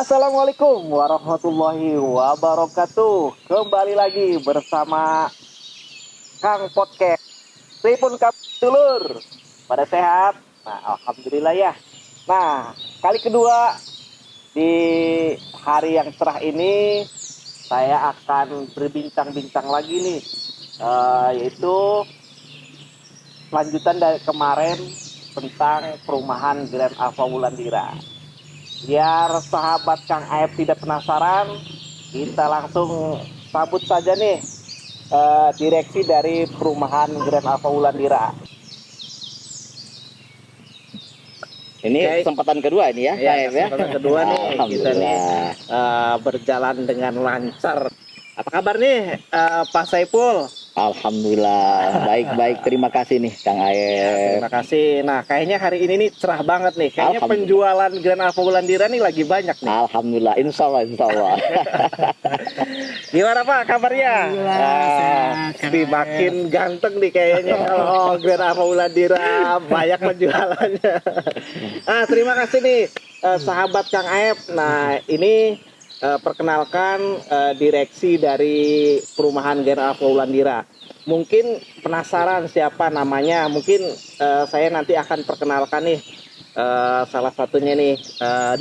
Assalamualaikum warahmatullahi wabarakatuh. Kembali lagi bersama Kang Podcast. Pripun kabar dulur? Pada sehat? Nah, alhamdulillah ya. Nah, kali kedua di hari yang cerah ini saya akan berbincang-bincang lagi nih, yaitu lanjutan dari kemarin tentang perumahan Grand Alfa Wulandira. Biar sahabat Kang Aep tidak penasaran, kita langsung sambut saja nih direksi dari perumahan Grand Alfa Wulandira. Ini kesempatan kedua ini ya, Kang Aep ya. Kesempatan kedua nih kita nih berjalan dengan lancar. Apa kabar nih Pak Saiful? Alhamdulillah, baik-baik. Terima kasih nih Kang Aep. Ya, terima kasih. Nah, kayaknya hari ini nih cerah banget nih. Kayaknya penjualan Grand Alfa Wulandira nih lagi banyak nih. Alhamdulillah, insya Allah. Gimana Pak kabarnya? Makin ganteng nih kayaknya. Oh, Grand Alfa Wulandira banyak penjualannya. Terima kasih nih sahabat Kang Aep. Nah, ini perkenalkan direksi dari perumahan Grand Alfa Wulandira. Mungkin penasaran siapa namanya. Mungkin saya nanti akan perkenalkan nih salah satunya nih,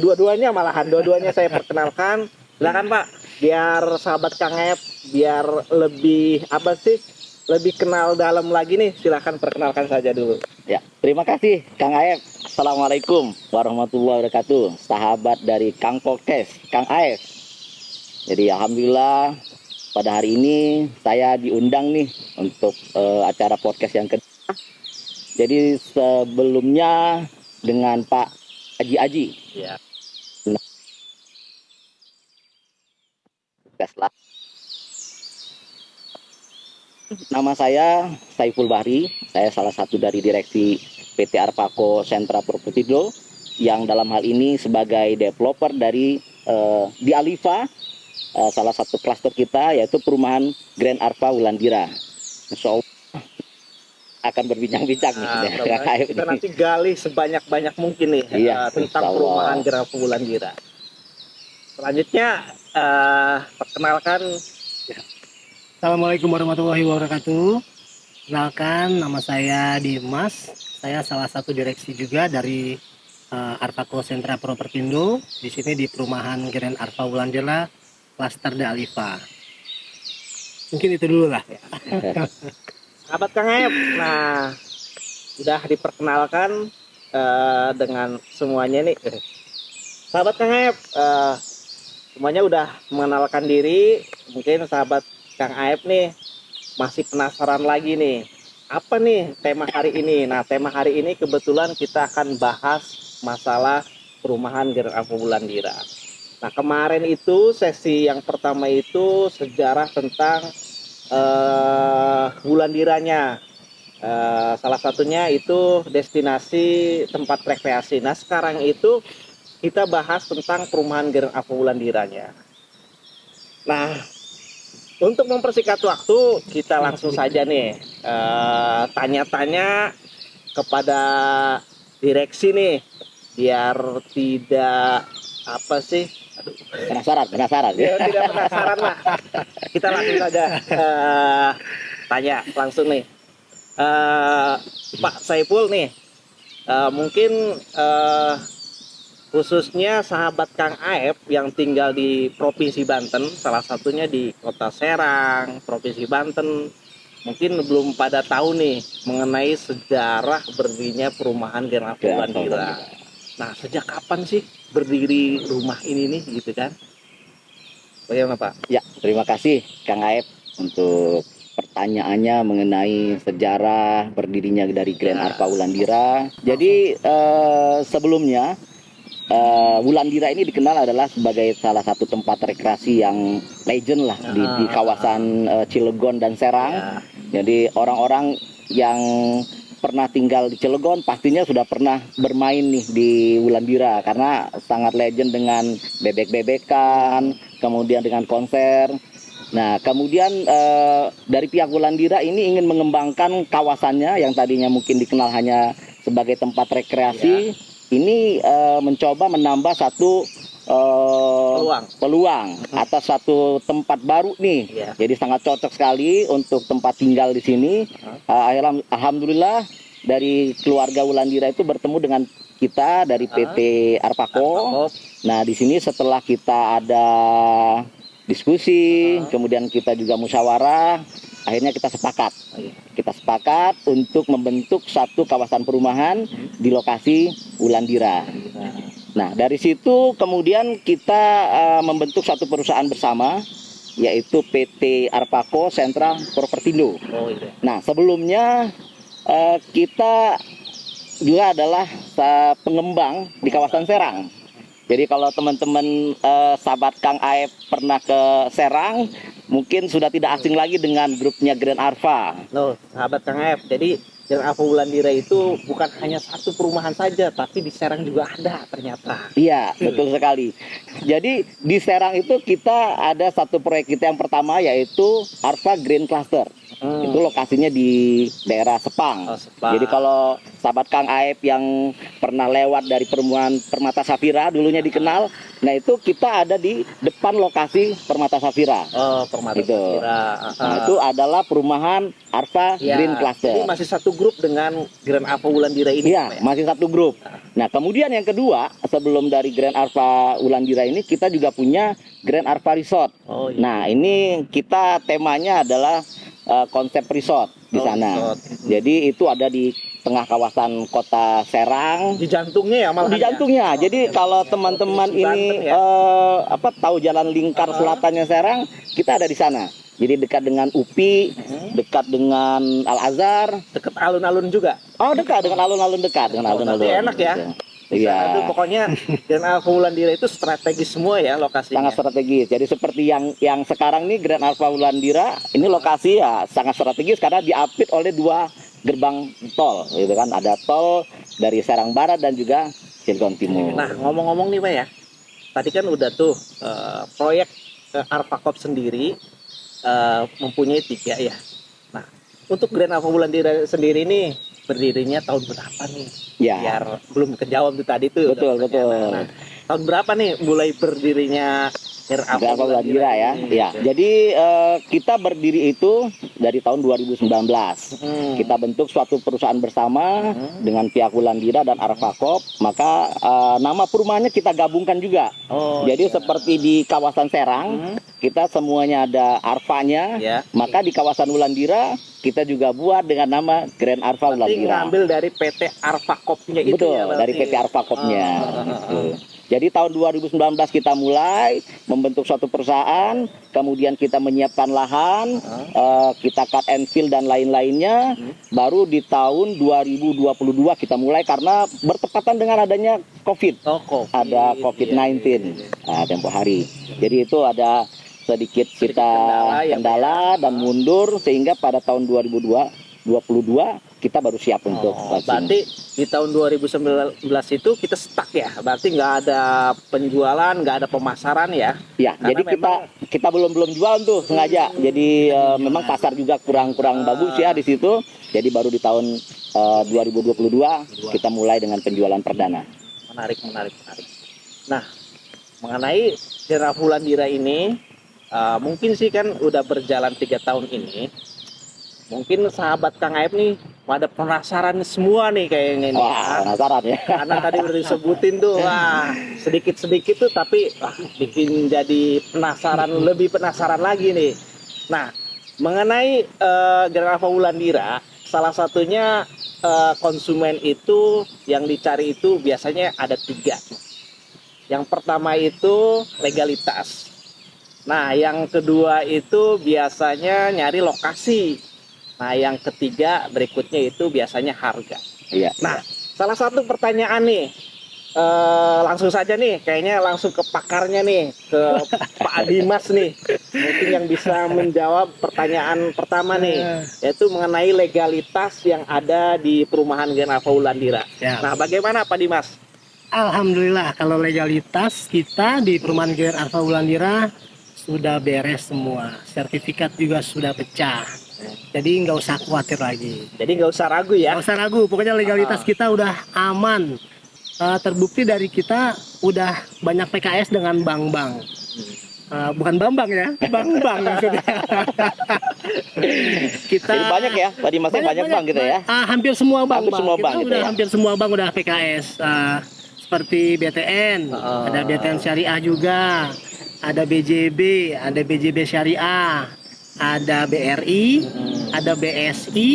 dua-duanya saya perkenalkan. Silakan Pak, biar sahabat Kang Aep biar lebih lebih kenal dalam lagi nih. Silakan perkenalkan saja dulu. Ya, terima kasih Kang Aep. Assalamualaikum warahmatullahi wabarakatuh. Sahabat dari Kang Podcast, Kang Aep. Jadi alhamdulillah pada hari ini saya diundang nih untuk acara podcast yang kedua. Jadi sebelumnya dengan Pak Haji Aji. Ya. Nama saya Saiful Bahri. Saya salah satu dari direksi PT Arpaco Sentra Propertindo yang dalam hal ini sebagai developer dari di Alifa. Salah satu klaster kita yaitu perumahan Grand Alfa Wulandira. Insya Allah akan berbincang-bincang nih. Kita nanti gali sebanyak-banyak mungkin nih tentang perumahan Grand Alfa Wulandira. Selanjutnya perkenalkan. Assalamualaikum warahmatullahi wabarakatuh. Kenalkan, nama saya Dimas. Saya salah satu direksi juga dari Arpaco Sentra Propertindo. Di sini di perumahan Grand Alfa Wulandira, klaster de Alifa. Mungkin itu dulu lah. Sahabat Kang Aep, nah sudah diperkenalkan dengan semuanya nih. Sahabat Kang Aep, semuanya udah mengenalkan diri. Mungkin sahabat Kang Aep nih masih penasaran lagi nih, apa nih tema hari ini? Nah, tema hari ini kebetulan kita akan bahas masalah perumahan Grand Alfa Wulandira. Nah, kemarin itu sesi yang pertama itu sejarah tentang Wulandiranya. Salah satunya itu destinasi tempat rekreasi. Nah, sekarang itu kita bahas tentang perumahan Grand Alfa Wulandiranya. Nah, untuk mempersingkat waktu, kita langsung saja nih tanya-tanya kepada direksi nih, biar tidak penasaran ya, tidak penasaran lah. Kita langsung saja tanya langsung nih, Pak Saiful nih, mungkin khususnya sahabat Kang Aep yang tinggal di Provinsi Banten, salah satunya di Kota Serang, Provinsi Banten, mungkin belum pada tahu nih mengenai sejarah berdirinya perumahan Grand Alfa Wulandira. Nah, sejak kapan sih berdiri rumah ini nih, gitu kan? Bagaimana Pak? Ya, terima kasih Kang Aep untuk pertanyaannya mengenai sejarah berdirinya dari Grand Alfa Wulandira. Jadi sebelumnya Wulandira ini dikenal adalah sebagai salah satu tempat rekreasi yang legend lah di kawasan Cilegon dan Serang. Jadi orang-orang yang pernah tinggal di Cilegon pastinya sudah pernah bermain nih di Wulandira karena sangat legend dengan bebek-bebekan, kemudian dengan konser. Nah, kemudian dari pihak Wulandira ini ingin mengembangkan kawasannya yang tadinya mungkin dikenal hanya sebagai tempat rekreasi. Ini mencoba menambah satu peluang atas satu tempat baru nih. Jadi sangat cocok sekali untuk tempat tinggal di sini. Alhamdulillah dari keluarga Wulandira itu bertemu dengan kita dari PT Arpako. Nah, di sini setelah kita ada diskusi, kemudian kita juga musyawarah, akhirnya kita sepakat. Kita sepakat untuk membentuk satu kawasan perumahan di lokasi Wulandira. Nah, dari situ kemudian kita membentuk satu perusahaan bersama, yaitu PT Arpako Sentra Propertindo. Nah, sebelumnya kita juga adalah pengembang di kawasan Serang. Jadi kalau teman-teman sahabat Kang Aep pernah ke Serang, mungkin sudah tidak asing lagi dengan grupnya Grand Arfa. Loh, sahabat Kang Aep, jadi Grand Arfa Wulandira itu bukan hanya satu perumahan saja, tapi di Serang juga ada ternyata. Iya, betul sekali. Jadi di Serang itu kita ada satu proyek kita yang pertama, yaitu Arfa Green Cluster. Itu lokasinya di daerah Sepang. Jadi kalau sahabat Kang Aep yang pernah lewat dari perumahan Permata Safira, dulunya dikenal, nah itu kita ada di depan lokasi Permata Safira. Permata itu. Safira. Nah, itu adalah perumahan Arfa Green Cluster. Jadi masih satu grup dengan Grand Arfa Wulandira ini. Iya, masih satu grup. Nah, kemudian yang kedua, sebelum dari Grand Arfa Wulandira ini, kita juga punya Grand Arfa Resort. Nah, ini kita temanya adalah konsep resort di sana. Jadi itu ada di tengah kawasan kota Serang. Di jantungnya ya malah. Di jantungnya. Jadi kalau teman-teman ini tahu jalan lingkar selatannya Serang, kita ada di sana. Jadi dekat dengan UPI, dekat dengan Al Azhar, dekat alun-alun juga. Oh, dekat dengan alun-alun, dekat dengan alun-alun. Enak ya. Iya. Pokoknya Grand Arfa Wulandira itu strategis semua ya lokasinya. Sangat strategis. Jadi seperti yang sekarang nih Grand Arfa Wulandira, ini lokasi ya sangat strategis karena diapit oleh dua gerbang tol, gitu kan. Ada tol dari Serang Barat dan juga Cilegon Timur. Nah, ngomong-ngomong nih Pak ya, tadi kan udah tuh proyek Arpakop sendiri mempunyai 3 ya. Nah, untuk Grand Arfa Wulandira sendiri nih berdirinya tahun berapa nih? Ya. Biar belum kejawab tuh tadi tuh. Betul. Nah, tahun berapa nih mulai berdirinya Grand Arfa Wulandira ya? Ya. Jadi kita berdiri itu dari tahun 2019. Kita bentuk suatu perusahaan bersama dengan pihak Wulandira dan Arpakop. Maka nama perumahannya kita gabungkan juga. Jadi seperti di kawasan Serang, kita semuanya ada Arfanya. Maka di kawasan Wulandira kita juga buat dengan nama Grand Arfa Wulandira. Ngambil dari PT Arpakopnya itu. Betul, ya, dari PT Arpakopnya. Gitu. Jadi tahun 2019 kita mulai membentuk suatu perusahaan, kemudian kita menyiapkan lahan, kita cut and fill dan lain-lainnya. Baru di tahun 2022 kita mulai karena bertepatan dengan adanya COVID. Ada COVID-19 tempo hari. Jadi itu ada sedikit kita kendala dan mundur sehingga pada tahun 2022 kita baru siap untuk berarti di tahun 2019 itu kita stuck ya, berarti nggak ada penjualan, nggak ada pemasaran ya? Ya, karena jadi kita belum jualan tuh sengaja. Jadi memang pasar juga kurang bagus ya di situ. Jadi baru di tahun 2022 kita mulai dengan penjualan perdana. Menarik. Nah, mengenai Grand Arfa Wulandira ini, mungkin sih kan udah berjalan 3 tahun ini. Mungkin sahabat Kang Aep nih pada penasaran semua nih kayaknya nih. Penasaran ya. Karena tadi udah disebutin tuh, sedikit-sedikit tuh tapi bikin jadi lebih penasaran lagi nih. Nah, mengenai Grand Arfa Wulandira, salah satunya konsumen itu yang dicari itu biasanya ada 3. Yang pertama itu legalitas. Nah, yang kedua itu biasanya nyari lokasi. Nah, yang ketiga berikutnya itu biasanya harga. Iya. Nah, salah satu pertanyaan nih, langsung saja nih, kayaknya langsung ke pakarnya nih, ke Pak Dimas nih, mungkin yang bisa menjawab pertanyaan pertama nih, yaitu mengenai legalitas yang ada di perumahan Grand Arfa Wulandira. Nah, bagaimana Pak Dimas? Alhamdulillah, kalau legalitas kita di perumahan Grand Arfa Wulandira sudah beres semua, sertifikat juga sudah pecah. Jadi nggak usah khawatir lagi. Jadi nggak usah ragu ya? Nggak usah ragu, pokoknya legalitas kita udah aman. Terbukti dari kita udah banyak PKS dengan bank-bank. Bukan Bambang ya, bank-bank maksudnya. Kita Jadi banyak ya, tadi masnya banyak bank gitu ya. hampir semua bank, Hampir semua Kita bank gitu udah ya. hampir semua bank udah PKS. Seperti BTN, ada BTN Syariah juga, ada BJB, ada BJB Syariah, ada BRI, ada BSI,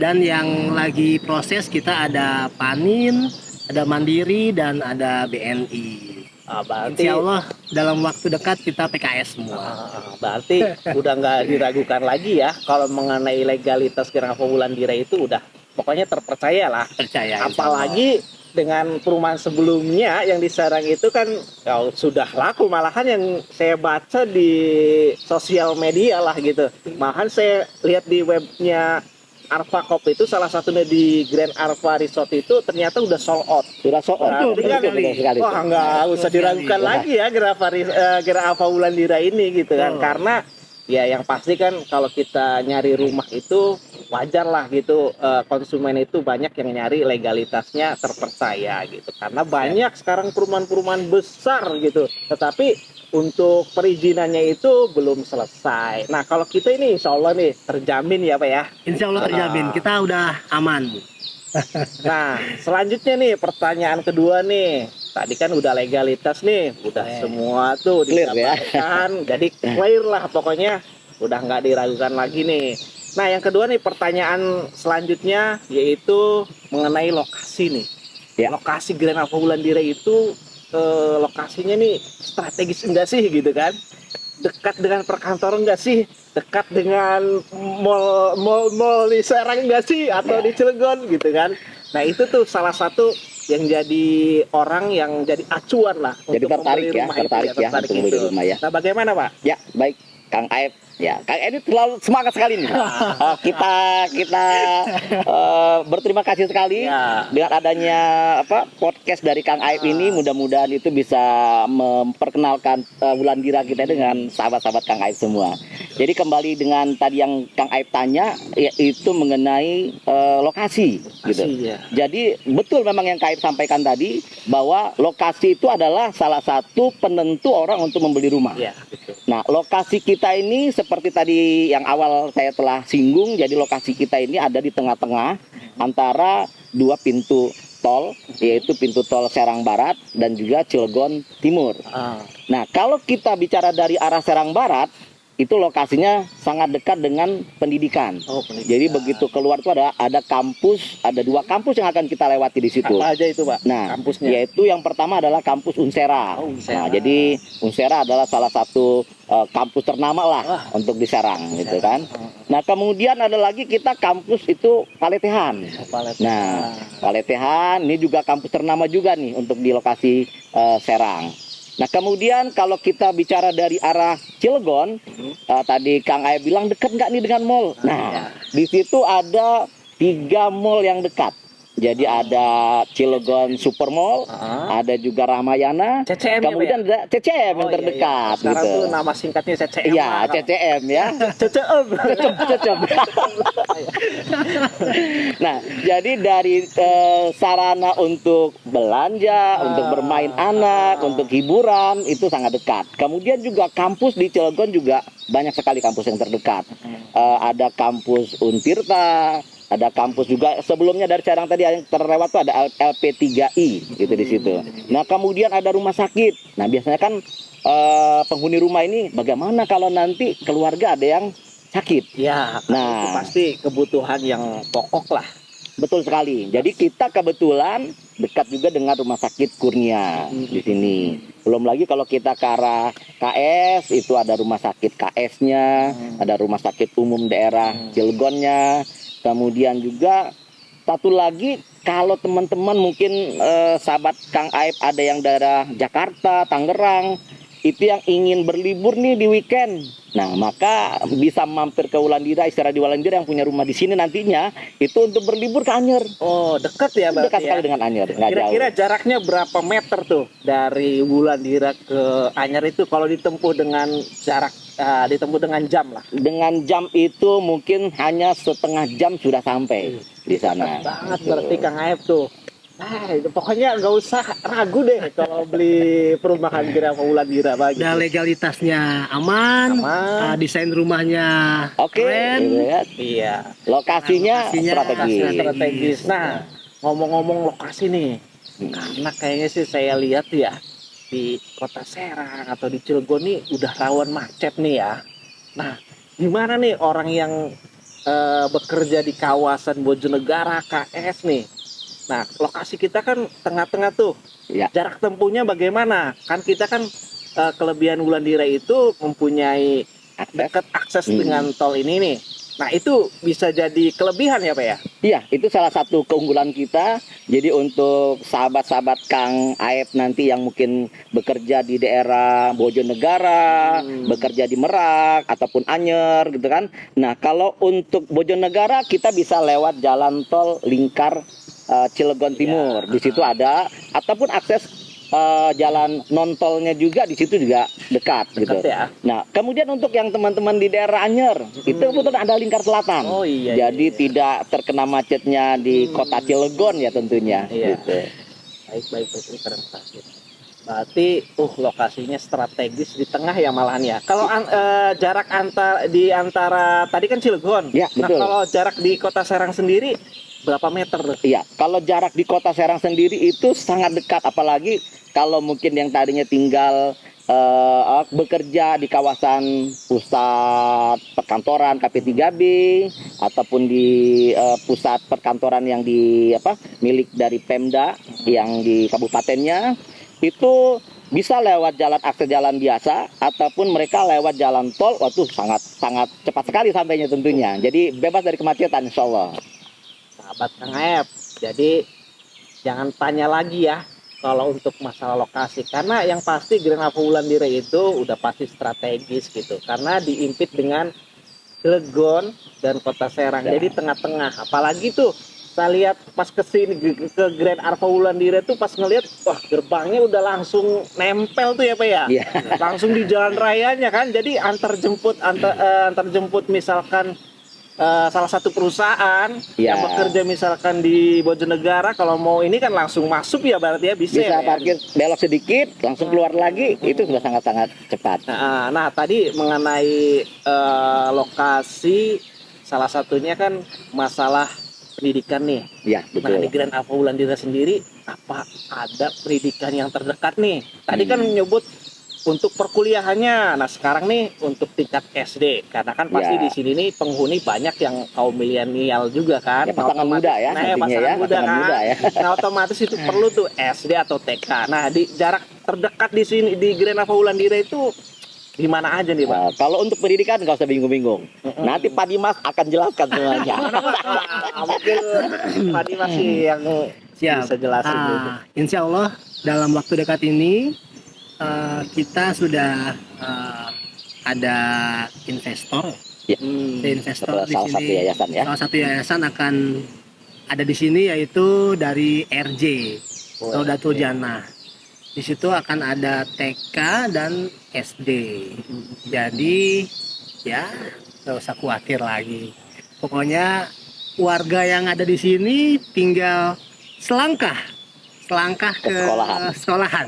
dan yang lagi proses kita ada Panin, ada Mandiri, dan ada BNI. Berarti Insya Allah dalam waktu dekat kita PKS semua. berarti udah nggak diragukan lagi ya kalau mengenai legalitas Kiran Arfa Wulandira itu udah pokoknya terpercaya lah. Percaya. insya Allah. Apalagi dengan perumahan sebelumnya yang di Serang itu kan sudah laku, malahan yang saya baca di sosial media lah gitu. Malahan saya lihat di webnya Arfa Corp itu salah satunya di Grand Arfa Resort itu ternyata udah sold out. Sudah soal. Berarti kan, Betul sekali. wah nggak usah diragukan lagi ya Grand Arfa Wulandira ini gitu kan. Karena ya yang pasti kan kalau kita nyari rumah itu wajar lah gitu, konsumen itu banyak yang nyari legalitasnya terpercaya gitu. Karena banyak sekarang perumahan-perumahan besar gitu. Tetapi untuk perizinannya itu belum selesai. Nah kalau kita ini insya Allah nih terjamin ya Pak ya. Insya Allah terjamin, kita udah aman. Nah selanjutnya nih pertanyaan kedua nih. Tadi kan udah legalitas nih, udah semua tuh Clear ya. didapatkan, jadi clear lah pokoknya, udah nggak diragukan lagi nih. Nah yang kedua nih pertanyaan selanjutnya yaitu mengenai lokasi nih. Ya. Lokasi Grand Arfa Wulandira itu lokasinya nih strategis enggak sih gitu kan? Dekat dengan perkantoran enggak sih? Dekat dengan mall di Serang enggak sih? Atau di Cilegon gitu kan? Nah itu tuh salah satu yang jadi orang yang jadi acuan lah Jadi untuk tertarik membeli ya, rumah itu, tertarik ya untuk membeli itu. rumah ya. Nah bagaimana Pak? Ya, baik Kang Aep. Ya, Kang Aep ini terlalu semangat sekali nih. Kita berterima kasih sekali Ya. dengan adanya podcast dari Kang Aep ini. Mudah-mudahan itu bisa memperkenalkan Wulandira kita dengan sahabat-sahabat Kang Aep semua. Jadi kembali dengan tadi yang Kang Aep tanya, yaitu mengenai lokasi gitu. Ya. Jadi betul memang yang Kang Aep sampaikan tadi bahwa lokasi itu adalah salah satu penentu orang untuk membeli rumah. Ya, betul. Nah, lokasi kita ini seperti tadi yang awal saya telah singgung, jadi lokasi kita ini ada di tengah-tengah antara dua pintu tol, yaitu pintu tol Serang Barat dan juga Cilegon Timur. Nah, kalau kita bicara dari arah Serang Barat, itu lokasinya sangat dekat dengan pendidikan. Pendidikan. Jadi begitu keluar itu ada kampus, ada dua kampus yang akan kita lewati di situ. Apa aja itu Pak? Nah, Kampusnya. yaitu yang pertama adalah kampus Unsera. Unsera. Nah, jadi Unsera adalah salah satu kampus ternama lah untuk di Serang, gitu kan. Nah, kemudian ada lagi kita kampus itu Paletehan. Nah, Paletehan ini juga kampus ternama juga nih untuk di lokasi Serang. Nah, kemudian kalau kita bicara dari arah Cilegon, tadi Kang Aep bilang dekat nggak nih dengan mall? Nah, di situ ada 3 mall yang dekat. Jadi ada Cilegon Super Mall, ada juga Ramayana, CCM kemudian ada CCM yang terdekat. Sekarang gitu. tuh nama singkatnya CCM. Iya, CCM ya. CCM. Cocok. Nah, jadi dari sarana untuk belanja, untuk bermain anak, untuk hiburan itu sangat dekat. Kemudian juga kampus di Cilegon juga banyak sekali kampus yang terdekat. Ada kampus Untirta, ada kampus juga sebelumnya dari Serang tadi yang terlewat tuh ada LP3I gitu di situ. Nah, kemudian ada rumah sakit. Nah, biasanya kan penghuni rumah ini bagaimana kalau nanti keluarga ada yang sakit? Ya, Nah, itu pasti kebutuhan yang pokok lah. betul sekali. Jadi kita kebetulan dekat juga dengan rumah sakit Kurnia di sini. Belum lagi kalau kita ke arah KS itu ada rumah sakit KS-nya, ada rumah sakit umum daerah Cilegonnya. Kemudian juga satu lagi kalau teman-teman mungkin sahabat Kang Aep ada yang daerah Jakarta, Tangerang, itu yang ingin berlibur nih di weekend. Nah, maka bisa mampir ke Wulandira, istirahat di Wulandira yang punya rumah di sini nantinya itu untuk berlibur ke Anyer. Oh, dekat ya berarti Dekat sekali ya. dengan Anyer, nggak Kira-kira jauh. jaraknya berapa meter tuh dari Wulandira ke Anyer itu kalau ditempuh dengan jarak ditempuh dengan jam lah. Dengan jam itu mungkin hanya setengah jam sudah sampai di sana. Banget berarti Kang Aep tuh. Pokoknya nggak usah ragu deh kalau beli perumahan Grand Arfa Wulandira bagi. Dan legalitasnya aman, Aman. desain rumahnya Oke, keren. gitu ya. Iya. Lokasinya Lokasinya strategis. Strategis. Nah, ngomong-ngomong lokasi nih, karena kayaknya sih saya lihat ya di Kota Serang atau di Cilegon nih udah rawan macet nih ya. Nah, gimana nih orang yang bekerja di kawasan Bojonegara KS nih? Nah, lokasi kita kan tengah-tengah tuh. Ya. Jarak tempuhnya bagaimana? Kan kita kan kelebihan Wulandira itu mempunyai dekat akses dengan tol ini nih. Nah, itu bisa jadi kelebihan ya, Pak ya? Iya, itu salah satu keunggulan kita. Jadi untuk sahabat-sahabat Kang Aep nanti yang mungkin bekerja di daerah Bojonegara, bekerja di Merak ataupun Anyer gitu kan. Nah, kalau untuk Bojonegara kita bisa lewat jalan tol lingkar Cilegon Timur. Di situ ada ataupun akses jalan non tolnya juga di situ juga dekat gitu. Ya? Nah, kemudian untuk yang teman-teman di daerah Anyer, itu betul ada lingkar selatan. Oh iya. Jadi tidak terkena macetnya di kota Cilegon ya tentunya. Iya. Gitu. Baik, terima kasih. Berarti lokasinya strategis di tengah ya malahan ya. Kalau jarak antara tadi kan Cilegon. Ya, Nah, betul. kalau jarak di Kota Serang sendiri berapa meter? Iya, kalau jarak di kota Serang sendiri itu sangat dekat, apalagi kalau mungkin yang tadinya tinggal bekerja di kawasan pusat perkantoran KP3B ataupun di pusat perkantoran yang milik dari Pemda yang di kabupatennya, itu bisa lewat jalan akses jalan biasa ataupun mereka lewat jalan tol. Waduh, sangat cepat sekali sampainya tentunya. Jadi bebas dari kemacetan insya Allah. Sahabat Kang Aep, jadi jangan tanya lagi ya kalau untuk masalah lokasi, karena yang pasti Grand Arfa Wulandira itu udah pasti strategis gitu, karena diimpit dengan Cilegon dan Kota Serang, jadi tengah-tengah. Apalagi tuh saya lihat pas kesini ke Grand Arfa Wulandira tuh pas ngelihat, wah gerbangnya udah langsung nempel tuh ya Pak ya, langsung di jalan rayanya kan, jadi antar jemput misalkan salah satu perusahaan yang bekerja misalkan di Bojonegara, kalau mau ini kan langsung masuk ya berarti ya bisa ya, parkir belok sedikit langsung keluar lagi, itu sudah sangat-sangat cepat. Nah tadi mengenai lokasi, salah satunya kan masalah pendidikan nih. Ya, betul. Nah di Grand Arfa Wulandira sendiri apa ada pendidikan yang terdekat nih? Tadi kan menyebut untuk perkuliahannya. Nah sekarang nih untuk tingkat SD, karena kan pasti di sini nih penghuni banyak yang kaum milenial juga kan. Pasangan muda ya. Nah pasangan muda kan. Nah otomatis itu perlu tuh SD atau TK. Nah di jarak terdekat di sini di Grand Arfa Wulandira itu di mana aja nih Pak? Nah, kalau untuk pendidikan nggak usah bingung-bingung. Nanti Pak Dimas akan jelaskan semuanya. Mungkin Pak Dimas sih yang bisa jelasin. Insya Allah dalam waktu dekat ini kita sudah ada investor. Investor di salah sini. Satu yayasan ya. Salah satu yayasan akan ada di sini, yaitu dari RJ, Raudatul Jannah. Di situ akan ada TK dan SD. Jadi ya nggak usah khawatir lagi. Pokoknya warga yang ada di sini tinggal selangkah ke sekolahan.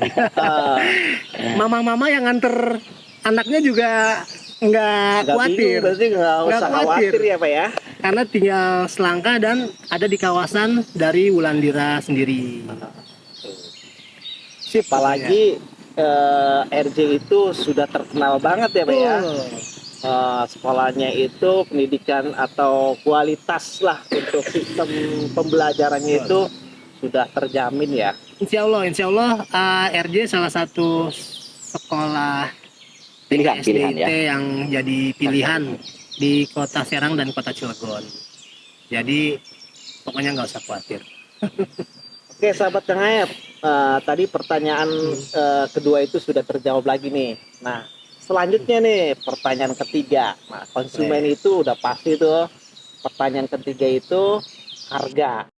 Mama-mama yang nganter anaknya juga nggak khawatir. Berarti nggak usah khawatir ya Pak ya. Karena tinggal selangkah dan ada di kawasan dari Wulandira sendiri. Apalagi RJ itu sudah terkenal banget ya Pak ya. Sekolahnya itu pendidikan atau kualitas lah untuk sistem pembelajarannya itu sudah terjamin ya. Insya Allah RJ salah satu sekolah pilihan ya, yang jadi pilihan di Kota Serang dan Kota Cilegon. Jadi pokoknya nggak usah khawatir. Oke sahabat Kang Aep, tadi pertanyaan kedua itu sudah terjawab lagi nih. Nah selanjutnya nih pertanyaan ketiga. Nah konsumen itu udah pasti tuh. Pertanyaan ketiga itu harga.